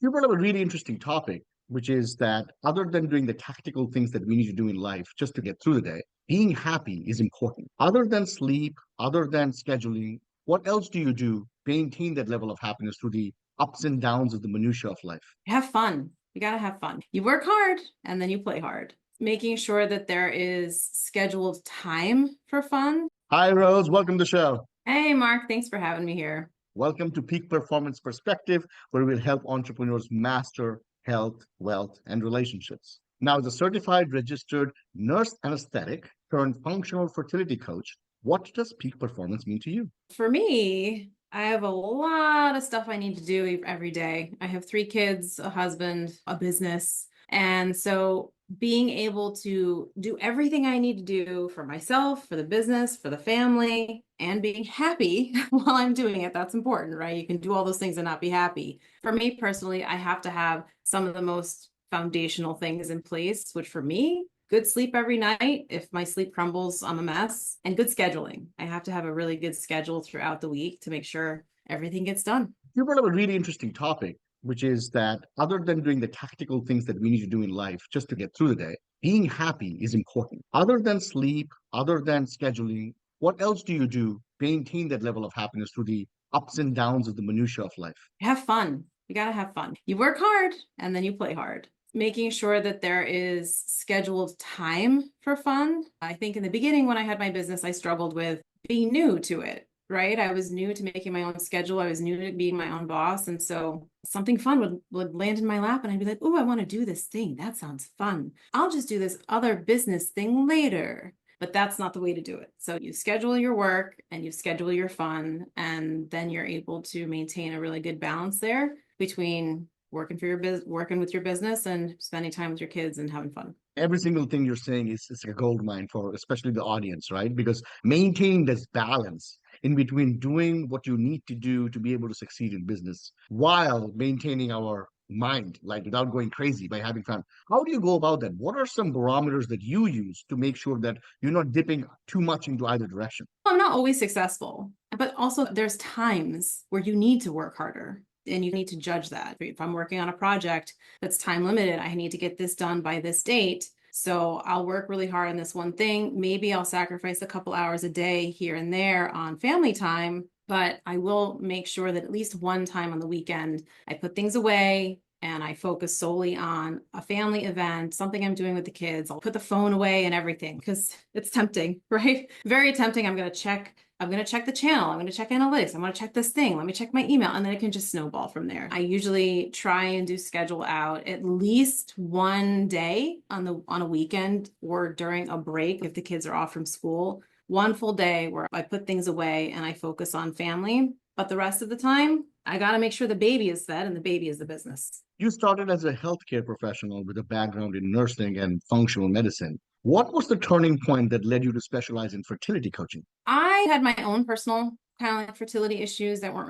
You brought up a really interesting topic, which is that other than doing the tactical things that we need to do in life just to get through the day, being happy is important. Other than sleep, other than scheduling, what else do you do to maintain that level of happiness through the ups and downs of the minutia of life? Have fun. You got to have fun. You work hard and then you play hard. Making sure that there is scheduled time for fun. Hi, Rose. Welcome to the show. Hey, Mark, thanks for having me here. Welcome to Peak Performance Perspective, where we'll help entrepreneurs master health, wealth, and relationships. Now, as a certified registered nurse anesthetic turned functional fertility coach, what does peak performance mean to you? For me, I have a lot of stuff I need to do every day. I have 3 kids, a husband, a business. And so being able to do everything I need to do for myself, for the business, for the family, and being happy while I'm doing it, that's important, right? You can do all those things and not be happy. For me personally, I have to have some of the most foundational things in place, which for me, good sleep every night. If my sleep crumbles, I'm a mess. And good scheduling. I have to have a really good schedule throughout the week to make sure everything gets done. You brought up a really interesting topic, which is that other than doing the tactical things that we need to do in life just to get through the day, being happy is important. Other than sleep, other than scheduling, what else do you do to maintain that level of happiness through the ups and downs of the minutia of life? Have fun. You got to have fun. You work hard and then you play hard. Making sure that there is scheduled time for fun. I think in the beginning, when I had my business, I struggled with being new to it, right? I was new to making my own schedule. I was new to being my own boss. And so something fun would land in my lap and I'd be like, oh, I want to do this thing. That sounds fun. I'll just do this other business thing later. But that's not the way to do it. So you schedule your work and you schedule your fun, and then you're able to maintain a really good balance there between working for your business, working with your business, and spending time with your kids and having fun. Every single thing you're saying is a gold mine for especially the audience, right? Because maintaining this balance in between doing what you need to do to be able to succeed in business while maintaining our mind, like without going crazy by having fun. How do you go about that? What are some barometers that you use to make sure that you're not dipping too much into either direction? I'm not always successful, but also there's times where you need to work harder. And you need to judge that. If I'm working on a project that's time limited, I need to get this done by this date. So I'll work really hard on this one thing. Maybe I'll sacrifice a couple hours a day here and there on family time, but I will make sure that at least one time on the weekend, I put things away and I focus solely on a family event, something I'm doing with the kids. I'll put the phone away and everything because it's tempting, right? Very tempting. I'm going to check the channel. I'm going to check analytics. I'm going to check this thing. Let me check my email. And then it can just snowball from there. I usually try and do schedule out at least one day on a weekend or during a break if the kids are off from school. One full day where I put things away and I focus on family. But the rest of the time, I got to make sure the baby is fed and the baby is the business. You started as a healthcare professional with a background in nursing and functional medicine. What was the turning point that led you to specialize in fertility coaching? I had my own personal kind of like fertility issues that I wasn't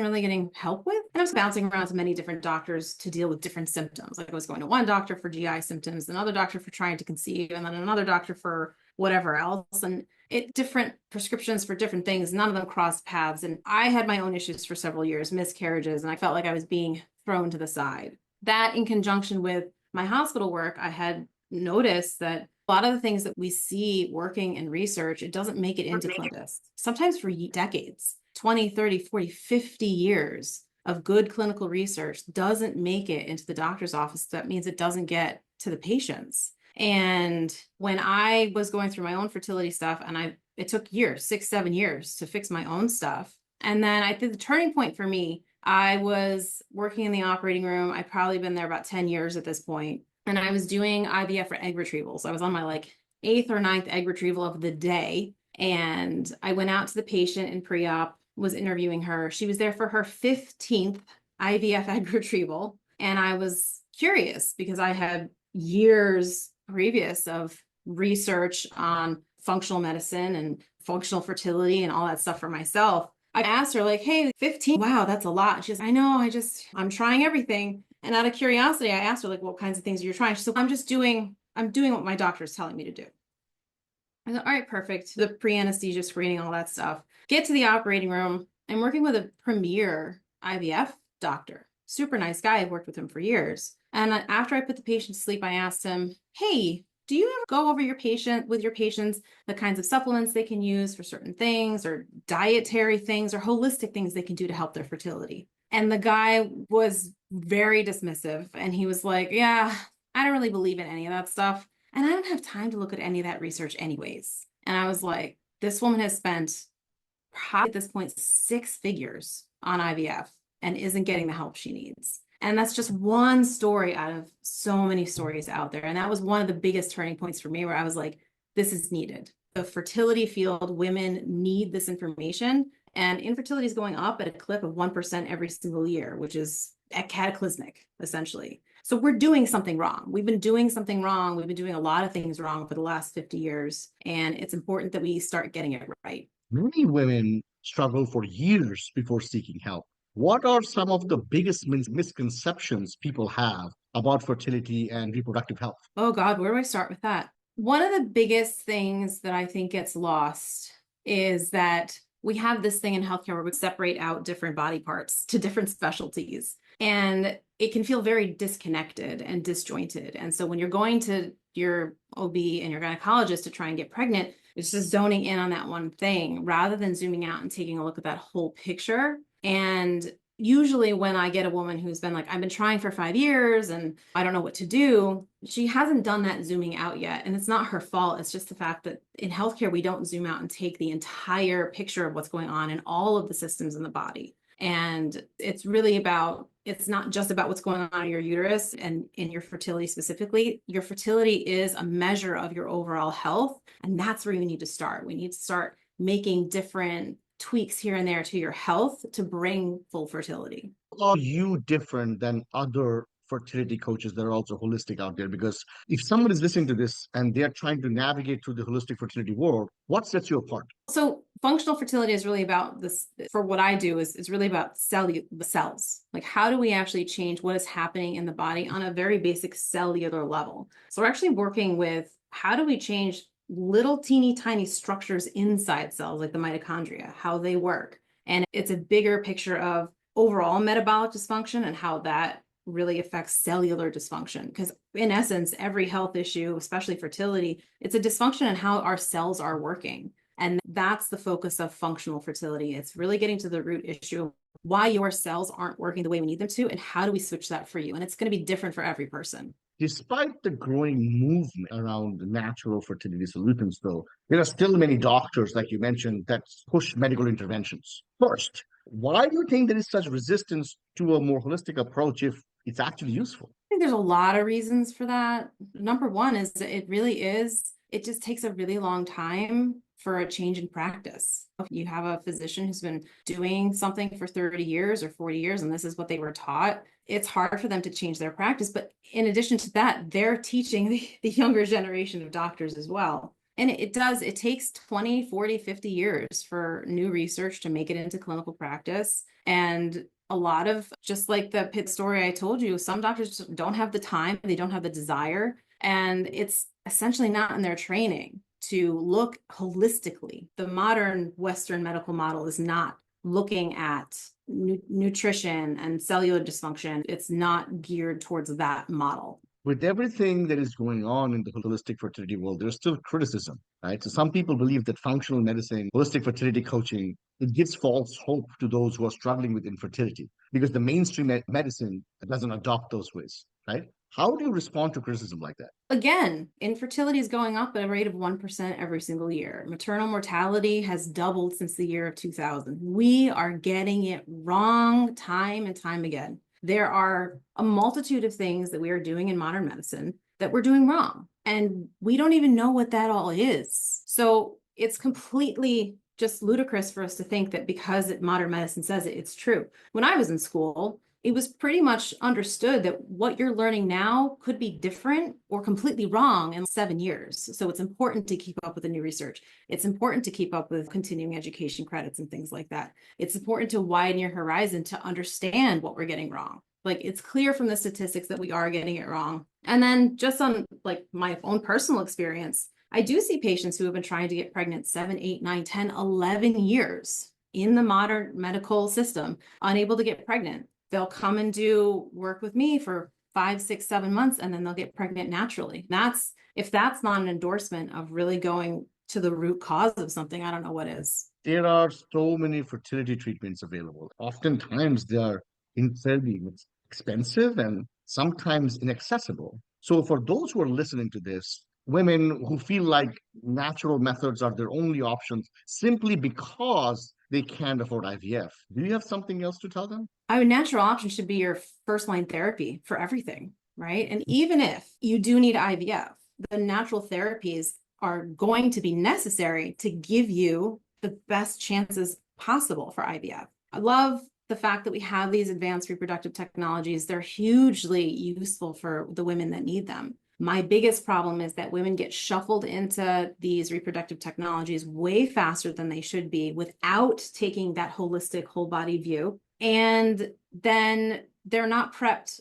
really getting help with. And I was bouncing around to many different doctors to deal with different symptoms. Like I was going to one doctor for GI symptoms, another doctor for trying to conceive, and then another doctor for whatever else. And different prescriptions for different things. None of them crossed paths. And I had my own issues for several years, miscarriages, and I felt like I was being thrown to the side. That in conjunction with my hospital work, I had noticed that a lot of the things that we see working in research, it doesn't make it into clinics, sometimes for decades, 20, 30, 40, 50 years of good clinical research doesn't make it into the doctor's office. That means it doesn't get to the patients. And when I was going through my own fertility stuff, and it took years, 6, 7 years to fix my own stuff. And then I think the turning point for me, I was working in the operating room. I'd probably been there about 10 years at this point. And I was doing IVF for egg retrievals. I was on my 8th or 9th egg retrieval of the day. And I went out to the patient in pre-op, was interviewing her. She was there for her 15th IVF egg retrieval. And I was curious because I had years previous of research on functional medicine and functional fertility and all that stuff for myself. I asked her hey, 15, wow, that's a lot. She goes, I know, I'm trying everything. And out of curiosity, I asked her what kinds of things are you trying? She said, I'm doing what my doctor is telling me to do. I said, all right, perfect. The pre-anesthesia screening, all that stuff. Get to the operating room. I'm working with a premier IVF doctor. super nice guy. I've worked with him for years. And after I put the patient to sleep, I asked him, hey, do you ever go over your patients, the kinds of supplements they can use for certain things, or dietary things, or holistic things they can do to help their fertility? And the guy was very dismissive. And he was like, yeah, I don't really believe in any of that stuff. And I don't have time to look at any of that research anyways. And I was like, this woman has spent probably at this point 6 figures on IVF and isn't getting the help she needs. And that's just one story out of so many stories out there. And that was one of the biggest turning points for me, where I was like, this is needed. The fertility field, women need this information. And infertility is going up at a clip of 1% every single year, which is cataclysmic, essentially. So we're doing something wrong. We've been doing something wrong. We've been doing a lot of things wrong for the last 50 years. And it's important that we start getting it right. Many women struggle for years before seeking help. What are some of the biggest misconceptions people have about fertility and reproductive health? Oh God, where do I start with that? One of the biggest things that I think gets lost is that we have this thing in healthcare where we separate out different body parts to different specialties. And it can feel very disconnected and disjointed. And so when you're going to your OB and your gynecologist to try and get pregnant, it's just zoning in on that one thing rather than zooming out and taking a look at that whole picture. And usually when I get a woman who's been like, I've been trying for 5 years and I don't know what to do, she hasn't done that zooming out yet. And it's not her fault. It's just the fact that in healthcare, we don't zoom out and take the entire picture of what's going on in all of the systems in the body. And it's really about, it's not just about what's going on in your uterus and in your fertility specifically. Your fertility is a measure of your overall health. And that's where you need to start. We need to start making different tweaks here and there to your health to bring full fertility. Are you different than other fertility coaches that are also holistic out there? Because if someone is listening to this and they're trying to navigate through the holistic fertility world, what sets you apart? So functional fertility is really about this, for what I do, is it's really about the cells. Like, how do we actually change what is happening in the body on a very basic cellular level? So we're actually working with, how do we change little teeny tiny structures inside cells, like the mitochondria, how they work. And it's a bigger picture of overall metabolic dysfunction and how that really affects cellular dysfunction. Because in essence, every health issue, especially fertility, it's a dysfunction in how our cells are working. And that's the focus of functional fertility. It's really getting to the root issue, why your cells aren't working the way we need them to, and how do we switch that for you? And it's going to be different for every person. Despite the growing movement around natural fertility solutions, though, there are still many doctors, like you mentioned, that push medical interventions. First, why do you think there is such resistance to a more holistic approach if it's actually useful? I think there's a lot of reasons for that. Number one is that it just takes a really long time for a change in practice. If you have a physician who's been doing something for 30 years or 40 years, and this is what they were taught, it's hard for them to change their practice. But in addition to that, they're teaching the younger generation of doctors as well. And it takes 20, 40, 50 years for new research to make it into clinical practice. And a lot of, just like the pit story I told you, some doctors don't have the time, they don't have the desire, and it's essentially not in their training to look holistically. The modern Western medical model is not looking at nutrition and cellular dysfunction. It's not geared towards that model. With everything that is going on in the holistic fertility world, there's still criticism, right? So some people believe that functional medicine, holistic fertility coaching, it gives false hope to those who are struggling with infertility because the mainstream medicine doesn't adopt those ways, right? How do you respond to criticism like that? Again, infertility is going up at a rate of 1% every single year. Maternal mortality has doubled since the year of 2000. We are getting it wrong time and time again. There are a multitude of things that we are doing in modern medicine that we're doing wrong. And we don't even know what that all is. So it's completely just ludicrous for us to think that because modern medicine says it, it's true. When I was in school, it was pretty much understood that what you're learning now could be different or completely wrong in 7 years. So it's important to keep up with the new research. It's important to keep up with continuing education credits and things like that. It's important to widen your horizon to understand what we're getting wrong. Like, it's clear from the statistics that we are getting it wrong. And then just on like my own personal experience, I do see patients who have been trying to get pregnant 7, 8, 9, 10, 11 years in the modern medical system, unable to get pregnant. They'll come and do work with me for 5, 6, 7 months, and then they'll get pregnant naturally. If that's not an endorsement of really going to the root cause of something, I don't know what is. There are so many fertility treatments available. Oftentimes, they are incredibly expensive and sometimes inaccessible. So, for those who are listening to this, women who feel like natural methods are their only options simply because they can't afford IVF, do you have something else to tell them? A natural option should be your first line therapy for everything, right? And even if you do need IVF, the natural therapies are going to be necessary to give you the best chances possible for IVF. I love the fact that we have these advanced reproductive technologies. They're hugely useful for the women that need them. My biggest problem is that women get shuffled into these reproductive technologies way faster than they should be without taking that holistic whole body view. And then they're not prepped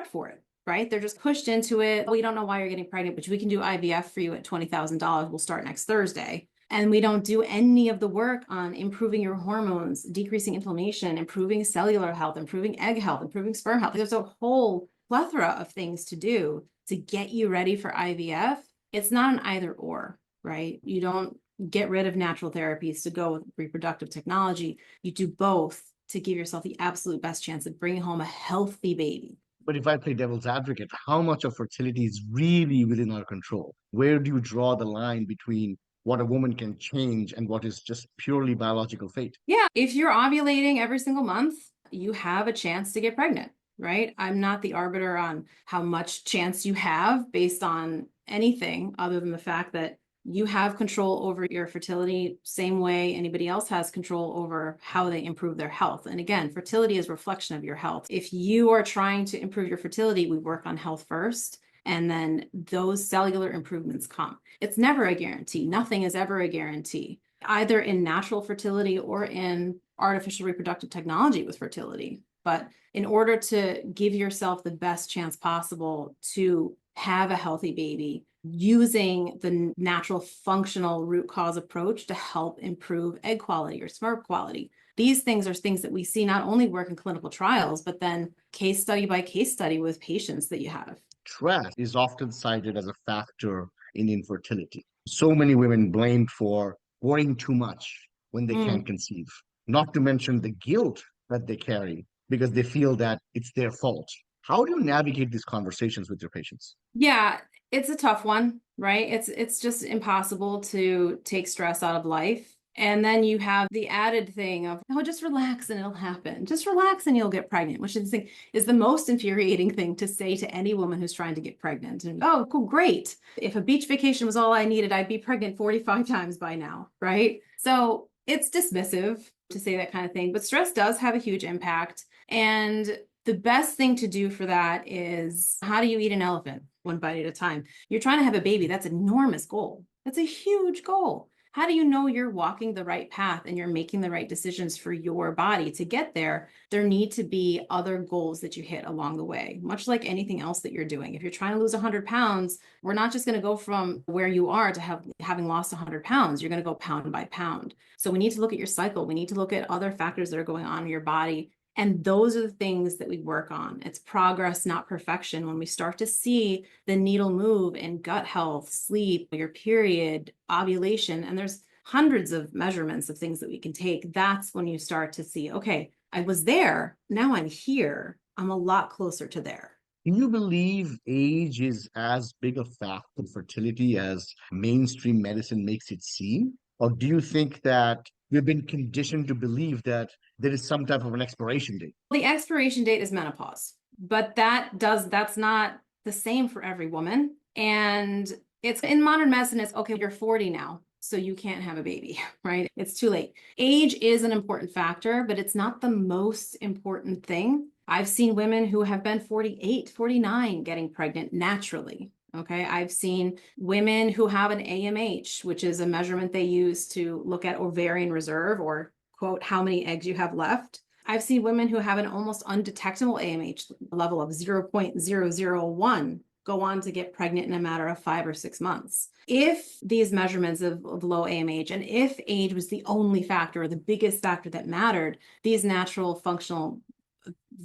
for it, right? They're just pushed into it. We don't know why you're getting pregnant, but we can do IVF for you at $20,000. We'll start next Thursday. And we don't do any of the work on improving your hormones, decreasing inflammation, improving cellular health, improving egg health, improving sperm health. There's a whole plethora of things to do to get you ready for IVF. It's not an either or, right? You don't get rid of natural therapies to go with reproductive technology. You do both to give yourself the absolute best chance of bringing home a healthy baby. But if I play devil's advocate, how much of fertility is really within our control? Where do you draw the line between what a woman can change and what is just purely biological fate? Yeah, if you're ovulating every single month, you have a chance to get pregnant, right? I'm not the arbiter on how much chance you have based on anything other than the fact that you have control over your fertility same way anybody else has control over how they improve their health. And again, fertility is a reflection of your health. If you are trying to improve your fertility, we work on health first, and then those cellular improvements come. It's never a guarantee. Nothing is ever a guarantee, either in natural fertility or in artificial reproductive technology with fertility. But in order to give yourself the best chance possible to have a healthy baby, using the natural functional root cause approach to help improve egg quality or sperm quality. These things are things that we see not only work in clinical trials, but then case study by case study with patients that you have. Stress is often cited as a factor in infertility. So many women blamed for worrying too much when they can't conceive, not to mention the guilt that they carry because they feel that it's their fault. How do you navigate these conversations with your patients? Yeah, it's a tough one, right? It's just impossible to take stress out of life. And then you have the added thing of, oh, just relax and it'll happen. Just relax and you'll get pregnant, which is the most infuriating thing to say to any woman who's trying to get pregnant. And, oh, cool, great. If a beach vacation was all I needed, I'd be pregnant 45 times by now, right? So it's dismissive to say that kind of thing, but stress does have a huge impact. And the best thing to do for that is, how do you eat an elephant? One bite at a time. You're trying to have a baby. That's an enormous goal. That's a huge goal. How do you know you're walking the right path and you're making the right decisions for your body to get there? There need to be other goals that you hit along the way, much like anything else that you're doing. If you're trying to lose 100 pounds, we're not just going to go from where you are to having lost 100 pounds. You're going to go pound by pound. So we need to look at your cycle. We need to look at other factors that are going on in your body. And those are the things that we work on. It's progress, not perfection. When we start to see the needle move in gut health, sleep, your period, ovulation, and there's hundreds of measurements of things that we can take, that's when you start to see, okay, I was there, now I'm here. I'm a lot closer to there. Do you believe age is as big a factor in fertility as mainstream medicine makes it seem? Or do you think that we've been conditioned to believe that there is some type of an expiration date? The expiration date is menopause, but that's not the same for every woman. And it's in modern medicine, it's okay, you're 40 now, so you can't have a baby, right? It's too late. Age is an important factor, but it's not the most important thing. I've seen women who have been 48, 49 getting pregnant naturally. Okay, I've seen women who have an AMH, which is a measurement they use to look at ovarian reserve, or quote, how many eggs you have left. I've seen women who have an almost undetectable AMH level of 0.001 go on to get pregnant in a matter of 5 or 6 months. If these measurements of low AMH, and if age was the only factor or the biggest factor that mattered, these natural functional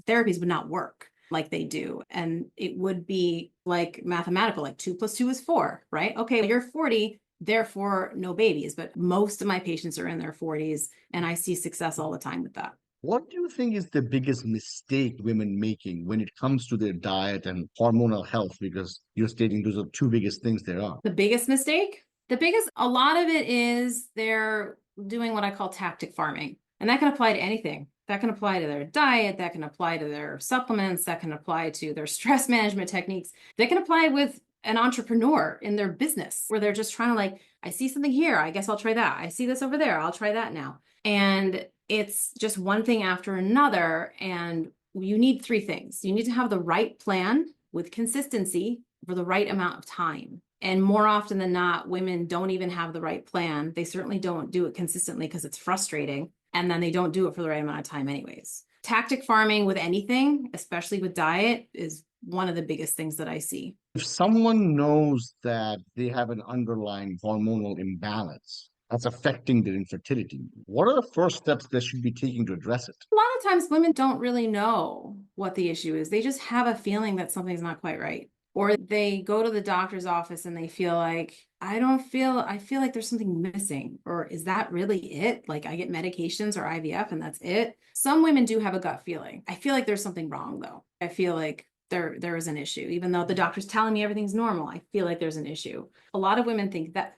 therapies would not work like they do. And it would be like mathematical, like 2 + 2 is 4, right? Okay, you're 40, therefore no babies. But most of my patients are in their 40s, and I see success all the time with that. What do you think is the biggest mistake women making when it comes to their diet and hormonal health? Because you're stating those are two biggest things there are. The biggest mistake? A lot of it is they're doing what I call tactic farming. And that can apply to anything. That can apply to their diet, that can apply to their supplements, that can apply to their stress management techniques. They can apply with an entrepreneur in their business where they're just trying to like, I see something here, I guess I'll try that. I see this over there, I'll try that now. And it's just one thing after another. And you need three things. You need to have the right plan with consistency for the right amount of time. And more often than not, women don't even have the right plan. They certainly don't do it consistently because it's frustrating. And then they don't do it for the right amount of time anyways. Tactic farming with anything, especially with diet, is one of the biggest things that I see. If someone knows that they have an underlying hormonal imbalance that's affecting their infertility, what are the first steps they should be taking to address it? A lot of times women don't really know what the issue is. They just have a feeling that something's not quite right. Or they go to the doctor's office and they feel like, I feel like there's something missing. Or is that really it? Like I get medications or IVF and that's it. Some women do have a gut feeling. I feel like there's something wrong though. I feel like there is an issue. Even though the doctor's telling me everything's normal, I feel like there's an issue. A lot of women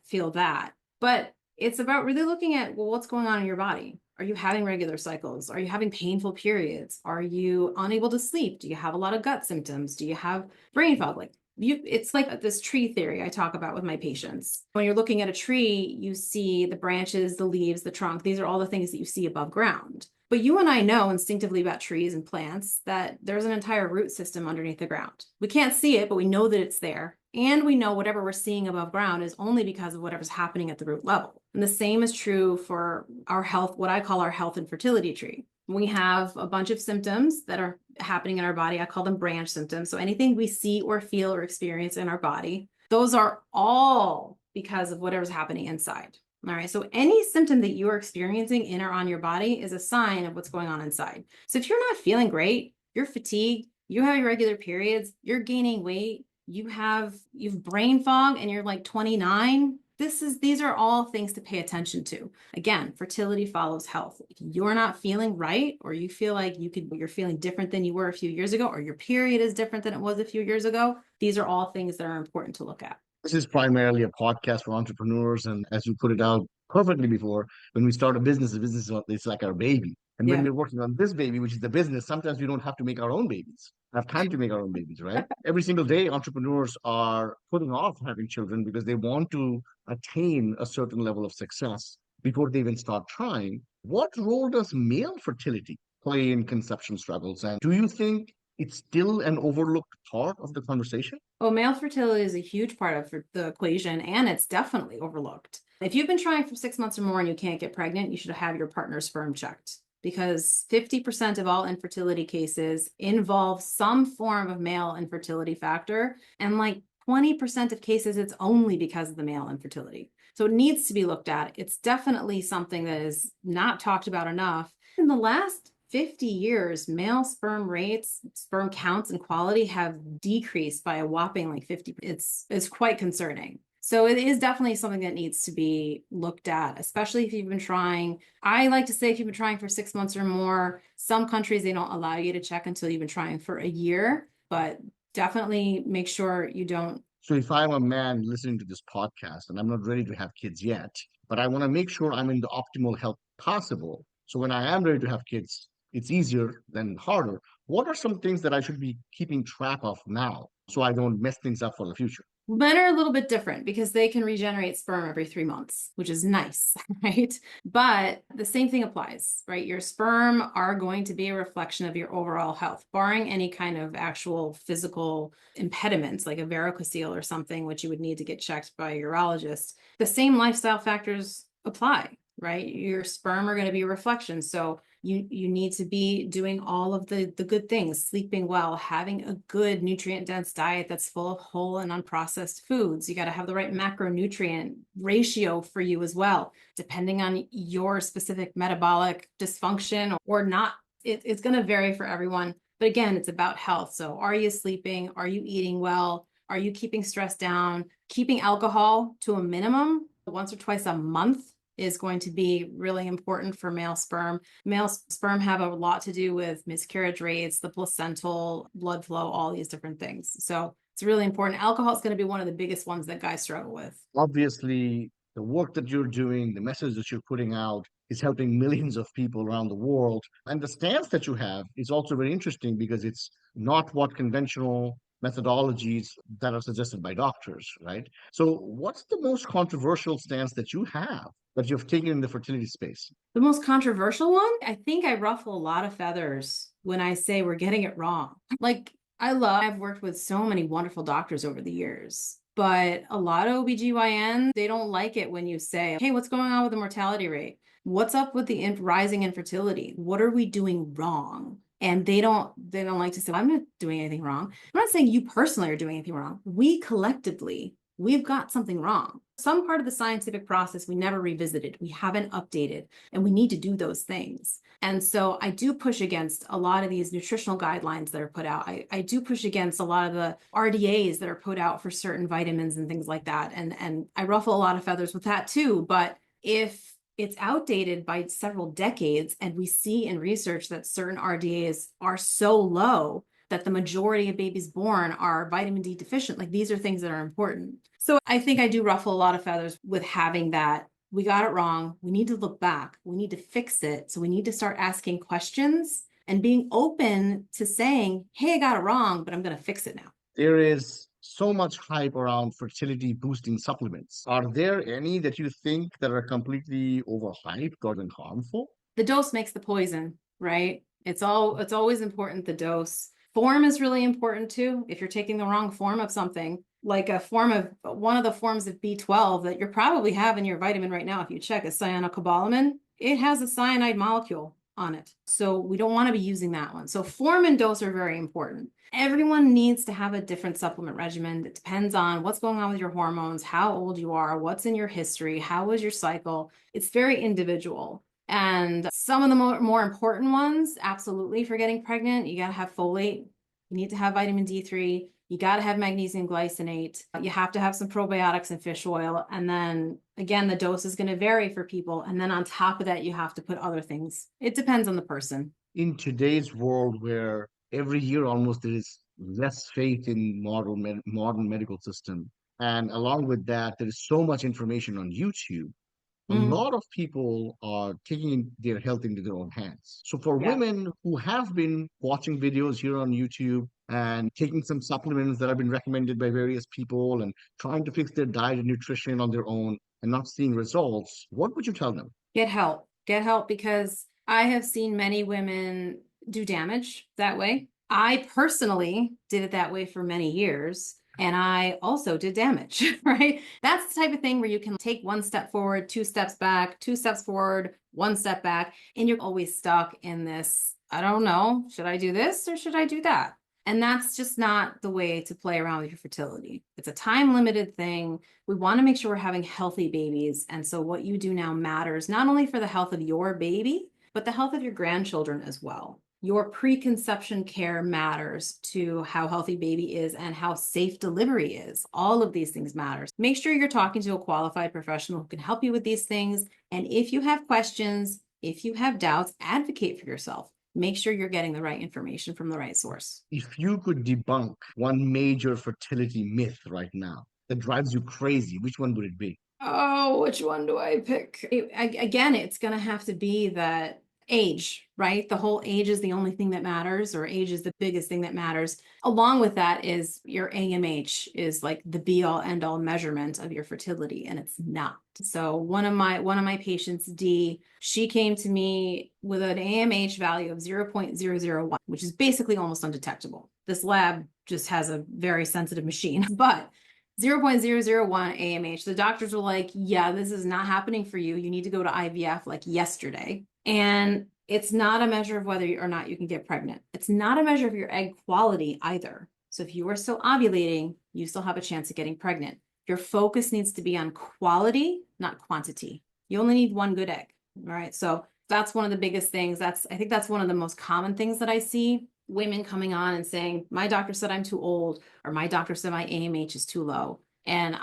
feel that. But it's about really looking at, well, what's going on in your body? Are you having regular cycles? Are you having painful periods? Are you unable to sleep? Do you have a lot of gut symptoms? Do you have brain fog? It's like this tree theory I talk about with my patients. When you're looking at a tree, you see the branches, the leaves, the trunk. These are all the things that you see above ground. But you and I know instinctively about trees and plants that there's an entire root system underneath the ground. We can't see it, but we know that it's there. And we know whatever we're seeing above ground is only because of whatever's happening at the root level. And the same is true for our health, what I call our health and fertility tree. We have a bunch of symptoms that are happening in our body. I call them branch symptoms. So anything we see or feel or experience in our body, those are all because of whatever's happening inside. All right. So any symptom that you are experiencing in or on your body is a sign of what's going on inside. So if you're not feeling great, you're fatigued, you have irregular periods, you're gaining weight, you've brain fog and you're like 29, these are all things to pay attention to. Again, fertility follows health. If you're not feeling right, or you feel like you're feeling different than you were a few years ago, or your period is different than it was a few years ago, these are all things that are important to look at. This is primarily a podcast for entrepreneurs. And as you put it out perfectly before, when we start a business is like our baby. And when Yeah. we're working on this baby, which is the business, sometimes we don't have to make our own babies, have time to make our own babies, right? Every single day, entrepreneurs are putting off having children because they want to attain a certain level of success before they even start trying. What role does male fertility play in conception struggles? And do you think it's still an overlooked part of the conversation? Oh, male fertility is a huge part of the equation, and it's definitely overlooked. If you've been trying for 6 months or more and you can't get pregnant, you should have your partner's sperm checked, because 50% of all infertility cases involve some form of male infertility factor. And like 20% of cases, it's only because of the male infertility. So it needs to be looked at. It's definitely something that is not talked about enough. In the last 50 years, male sperm rates, sperm counts and quality have decreased by a whopping like 50. It's quite concerning. So it is definitely something that needs to be looked at, especially if you've been trying. I like to say if you've been trying for 6 months or more, some countries, they don't allow you to check until you've been trying for a year, but definitely make sure you don't. So if I'm a man listening to this podcast and I'm not ready to have kids yet, but I want to make sure I'm in the optimal health possible. So when I am ready to have kids, it's easier than harder. What are some things that I should be keeping track of now so I don't mess things up for the future? Men are a little bit different because they can regenerate sperm every 3 months, which is nice, right? But the same thing applies, right? Your sperm are going to be a reflection of your overall health, barring any kind of actual physical impediments like a varicocele or something, which you would need to get checked by a urologist. The same lifestyle factors apply, right? Your sperm are going to be a reflection. So you need to be doing all of the good things, sleeping well, having a good nutrient dense diet that's full of whole and unprocessed foods. You got to have the right macronutrient ratio for you as well, depending on your specific metabolic dysfunction or not. It's going to vary for everyone. But again, it's about health. So are you sleeping? Are you eating well? Are you keeping stress down? Keeping alcohol to a minimum once or twice a month is going to be really important for male sperm. Male sperm have a lot to do with miscarriage rates, the placental blood flow, all these different things. So it's really important. Alcohol is going to be one of the biggest ones that guys struggle with. Obviously, the work that you're doing, the message that you're putting out is helping millions of people around the world. And the stance that you have is also very interesting because it's not what conventional methodologies that are suggested by doctors, right? So, what's the most controversial stance that you have that you've taken in the fertility space? The most controversial one, I think I ruffle a lot of feathers when I say we're getting it wrong. Like, I've worked with so many wonderful doctors over the years, but a lot of OBGYN, they don't like it when you say, hey, what's going on with the mortality rate? What's up with the rising infertility? What are we doing wrong? And they don't like to say, I'm not doing anything wrong. I'm not saying you personally are doing anything wrong. We collectively, we've got something wrong. Some part of the scientific process we never revisited, we haven't updated, and we need to do those things. And so I do push against a lot of these nutritional guidelines that are put out. I do push against a lot of the RDAs that are put out for certain vitamins and things like that. And I ruffle a lot of feathers with that too. But if it's outdated by several decades, and we see in research that certain RDAs are so low that the majority of babies born are vitamin D deficient, like these are things that are important. So I think I do ruffle a lot of feathers with having that. We got it wrong. We need to look back. We need to fix it. So we need to start asking questions and being open to saying, hey, I got it wrong, but I'm going to fix it now. There is so much hype around fertility boosting supplements. Are there any that you think that are completely overhyped or even harmful? The dose makes the poison, right? It's always important, the dose. Form is really important too. If you're taking the wrong form of something, like a form of one of the forms of B12 that you're probably having your vitamin right now, if you check, is cyanocobalamin. It has a cyanide molecule on it. So we don't want to be using that one. So form and dose are very important. Everyone needs to have a different supplement regimen. It depends on what's going on with your hormones, how old you are, what's in your history, how was your cycle. It's very individual. And some of the more important ones, absolutely, for getting pregnant, you got to have folate. You need to have vitamin D3. You got to have magnesium glycinate. You have to have some probiotics and fish oil. And then again, the dose is going to vary for people. And then on top of that, you have to put other things. It depends on the person. In today's world where every year almost there is less faith in modern medical system, and along with that, there is so much information on YouTube. A Mm, lot of people are taking their health into their own hands. So for yeah. women who have been watching videos here on YouTube and taking some supplements that have been recommended by various people and trying to fix their diet and nutrition on their own and not seeing results, what would you tell them? Get help. Get help, because I have seen many women do damage that way. I personally did it that way for many years. And I also did damage, right? That's the type of thing where you can take one step forward, two steps back, two steps forward, one step back, and you're always stuck in this, I don't know, should I do this or should I do that? And that's just not the way to play around with your fertility. It's a time limited thing. We want to make sure we're having healthy babies. And so what you do now matters not only for the health of your baby, but the health of your grandchildren as well. Your preconception care matters to how healthy baby is and how safe delivery is. All of these things matter. Make sure you're talking to a qualified professional who can help you with these things. And if you have questions, if you have doubts, advocate for yourself. Make sure you're getting the right information from the right source. If you could debunk one major fertility myth right now that drives you crazy, which one would it be? Oh, which one do I pick? Again, it's going to have to be that age, right? The whole age is the only thing that matters, or age is the biggest thing that matters. Along with that is your AMH is like the be all end all measurement of your fertility, and it's not. So one of my patients, D, she came to me with an AMH value of 0.001, which is basically almost undetectable. This lab just has a very sensitive machine, but 0.001 AMH. The doctors were like, yeah, this is not happening for you. You need to go to IVF like yesterday. And it's not a measure of whether or not you can get pregnant. It's not a measure of your egg quality either. So if you are still ovulating, you still have a chance of getting pregnant. Your focus needs to be on quality, not quantity. You only need one good egg. All right. So that's one of the biggest things. I think that's one of the most common things that I see. women coming on and saying, my doctor said I'm too old, or my doctor said my AMH is too low. And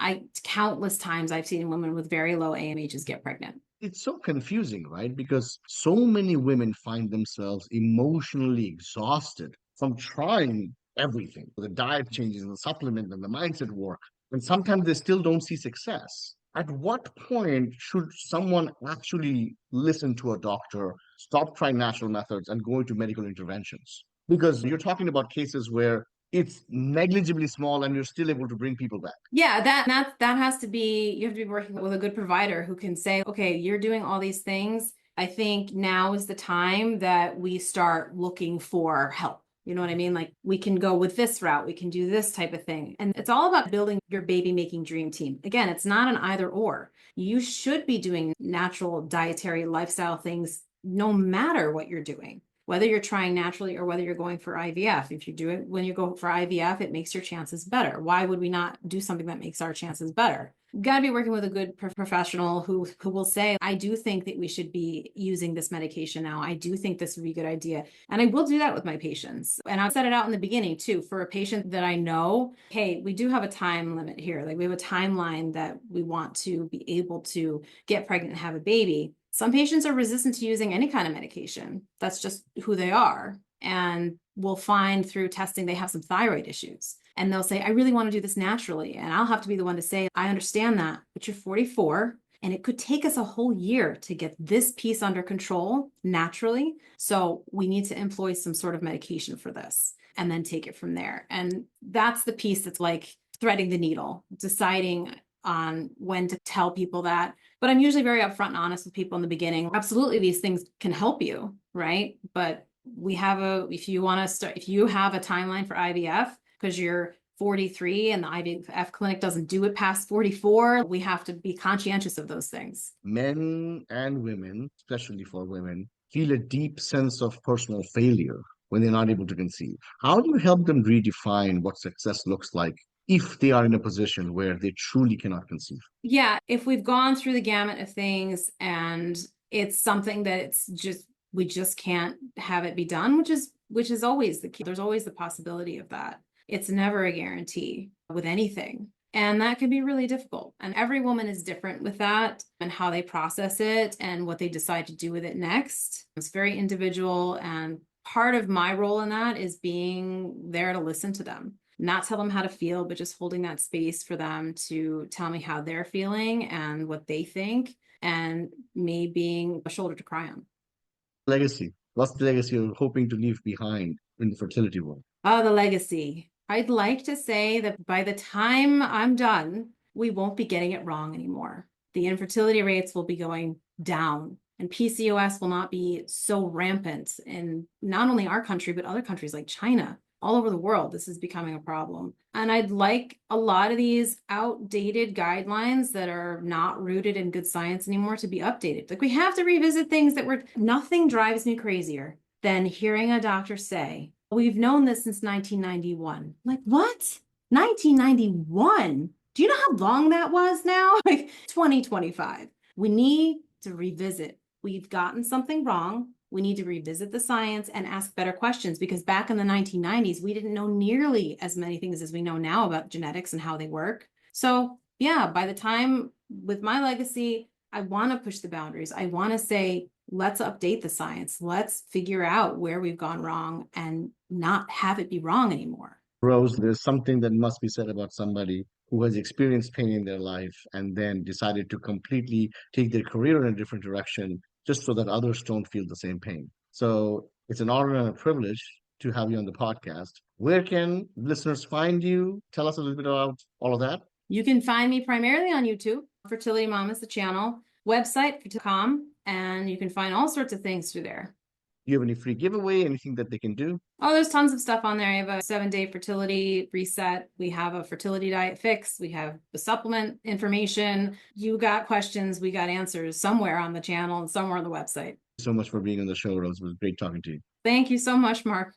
countless times I've seen women with very low AMHs get pregnant. It's so confusing, right? Because so many women find themselves emotionally exhausted from trying everything, the diet changes and the supplement and the mindset work. And sometimes they still don't see success. At what point should someone actually listen to a doctor, stop trying natural methods, and go into medical interventions? Because you're talking about cases where it's negligibly small and you're still able to bring people back. Yeah, that has to be, you have to be working with a good provider who can say, okay, you're doing all these things. I think now is the time that we start looking for help. You know what I mean? Like, we can go with this route, we can do this type of thing. And it's all about building your baby making dream team. Again, it's not an either or. You should be doing natural dietary lifestyle things no matter what you're doing, whether you're trying naturally or whether you're going for IVF. If you do it when you go for IVF, it makes your chances better. Why would we not do something that makes our chances better? You've got to be working with a good professional who will say, I do think that we should be using this medication now. I do think this would be a good idea. And I will do that with my patients. And I'll set it out in the beginning too. For a patient that I know, hey, we do have a time limit here. Like, we have a timeline that we want to be able to get pregnant and have a baby. Some patients are resistant to using any kind of medication. That's just who they are. And we'll find through testing they have some thyroid issues. And they'll say, I really want to do this naturally. And I'll have to be the one to say, I understand that, but you're 44 and it could take us a whole year to get this piece under control naturally. So we need to employ some sort of medication for this and then take it from there. And that's the piece that's like threading the needle, deciding on when to tell people that. But I'm usually very upfront and honest with people in the beginning. Absolutely, these things can help you, right? But if you have a timeline for IVF because you're 43 and the IVF clinic doesn't do it past 44, we have to be conscientious of those things. Men and women, especially for women, feel a deep sense of personal failure when they're not able to conceive. How do you help them redefine what success looks like if they are in a position where they truly cannot conceive? Yeah, if we've gone through the gamut of things and it's something that we just can't have it be done, which is always the key. There's always the possibility of that. It's never a guarantee with anything. And that can be really difficult. And every woman is different with that and how they process it and what they decide to do with it next. It's very individual. And part of my role in that is being there to listen to them, not tell them how to feel, but just holding that space for them to tell me how they're feeling and what they think, and me being a shoulder to cry on. Legacy. What's the legacy you're hoping to leave behind in the fertility world? Oh, the legacy. I'd like to say that by the time I'm done, we won't be getting it wrong anymore. The infertility rates will be going down, and PCOS will not be so rampant in not only our country, but other countries like China. All over the world, this is becoming a problem. And I'd like a lot of these outdated guidelines that are not rooted in good science anymore to be updated. Like, we have to revisit things nothing drives me crazier than hearing a doctor say, we've known this since 1991. Like, what? 1991? Do you know how long that was now? Like, 2025. We need to revisit. We've gotten something wrong. We need to revisit the science and ask better questions, because back in the 1990s, we didn't know nearly as many things as we know now about genetics and how they work. So yeah, by the time with my legacy, I want to push the boundaries. I want to say, let's update the science. Let's figure out where we've gone wrong and not have it be wrong anymore. Rose, there's something that must be said about somebody who has experienced pain in their life and then decided to completely take their career in a different direction just so that others don't feel the same pain. So it's an honor and a privilege to have you on the podcast. Where can listeners find you? Tell us a little bit about all of that. You can find me primarily on YouTube. Fertility Mom is the channel. Website, fertility.com, and you can find all sorts of things through there. Do you have any free giveaway, anything that they can do? Oh, there's tons of stuff on there. I have a 7-day fertility reset. We have a fertility diet fix. We have the supplement information. You got questions, we got answers somewhere on the channel and somewhere on the website. Thank you so much for being on the show, Rose. It was great talking to you. Thank you so much, Mark.